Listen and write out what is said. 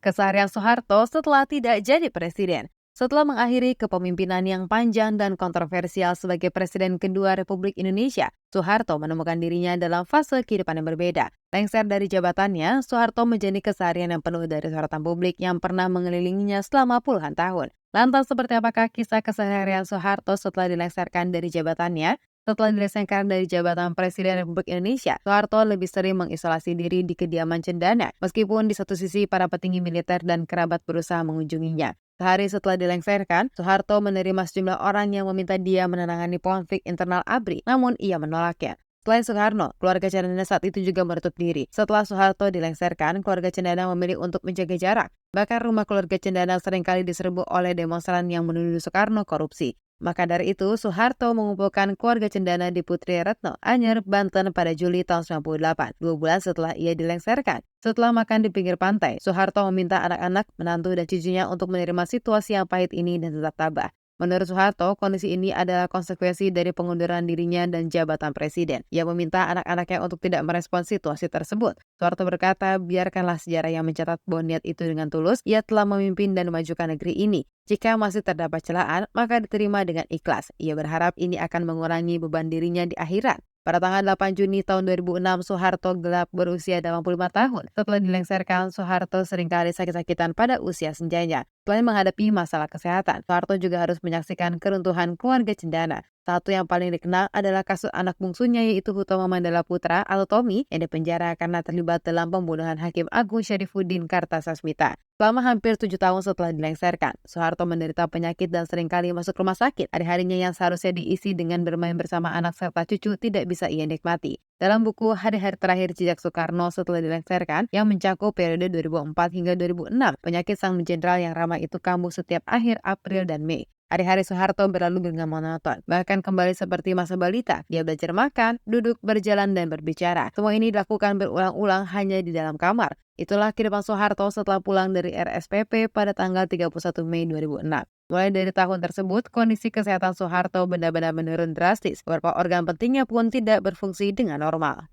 Keseharian Soeharto setelah tidak jadi presiden. Setelah mengakhiri kepemimpinan yang panjang dan kontroversial sebagai Presiden kedua Republik Indonesia, Soeharto menemukan dirinya dalam fase kehidupan yang berbeda. Lengser dari jabatannya, Soeharto menjadi keseharian yang penuh dari sorotan publik yang pernah mengelilinginya selama puluhan tahun. Lantas seperti apakah kisah keseharian Soeharto setelah dilengsarkan dari jabatannya? Setelah dilengsarkan dari jabatan Presiden Republik Indonesia, Soeharto lebih sering mengisolasi diri di kediaman Cendana, meskipun di satu sisi para petinggi militer dan kerabat berusaha mengunjunginya. Sehari setelah dilengsarkan, Soeharto menerima sejumlah orang yang meminta dia menangani konflik internal ABRI, namun ia menolaknya. Selain Soekarno, keluarga Cendana saat itu juga menutup diri. Setelah Soeharto dilengsarkan, keluarga Cendana memilih untuk menjaga jarak. Bahkan rumah keluarga Cendana seringkali diserbu oleh demonstran yang menuduh Soekarno korupsi. Maka dari itu, Soeharto mengumpulkan keluarga Cendana di Putri Retno, Anyer, Banten pada Juli tahun 98, 2 bulan setelah ia dilengsarkan. Setelah makan di pinggir pantai, Soeharto meminta anak-anak, menantu, dan cucunya untuk menerima situasi yang pahit ini dan tetap tabah. Menurut Soeharto, kondisi ini adalah konsekuensi dari pengunduran dirinya dan jabatan presiden. Ia meminta anak-anaknya untuk tidak merespons situasi tersebut. Soeharto berkata, biarkanlah sejarah yang mencatat bahwa niat itu dengan tulus, ia telah memimpin dan memajukan negeri ini. Jika masih terdapat celaan, maka diterima dengan ikhlas. Ia berharap ini akan mengurangi beban dirinya di akhirat. Pada tanggal 8 Juni tahun 2006, Soeharto gelap berusia 85 tahun. Setelah dilengsarkan, Soeharto seringkali sakit-sakitan pada usia senjanya. Selain menghadapi masalah kesehatan, Soeharto juga harus menyaksikan keruntuhan keluarga Cendana. Satu yang paling dikenal adalah kasus anak bungsunya yaitu Hutomo Mandala Putra atau Tommy yang dipenjara karena terlibat dalam pembunuhan Hakim Agung Syarifuddin Kartasasmita. Selama hampir 7 tahun setelah dilengsarkan, Soeharto menderita penyakit dan seringkali masuk rumah sakit. Hari-harinya yang seharusnya diisi dengan bermain bersama anak serta cucu tidak bisa ia nikmati. Dalam buku Hari-Hari Terakhir Jejak Soekarno setelah dilengsarkan yang mencakup periode 2004 hingga 2006, penyakit sang jenderal yang ramai itu kambuh setiap akhir April dan Mei. Hari-hari Soeharto berlalu dengan monoton, bahkan kembali seperti masa balita. Dia belajar makan, duduk, berjalan, dan berbicara. Semua ini dilakukan berulang-ulang hanya di dalam kamar. Itulah kehidupan Soeharto setelah pulang dari RSPP pada tanggal 31 Mei 2006. Mulai dari tahun tersebut, kondisi kesehatan Soeharto benar-benar menurun drastis. Beberapa organ pentingnya pun tidak berfungsi dengan normal.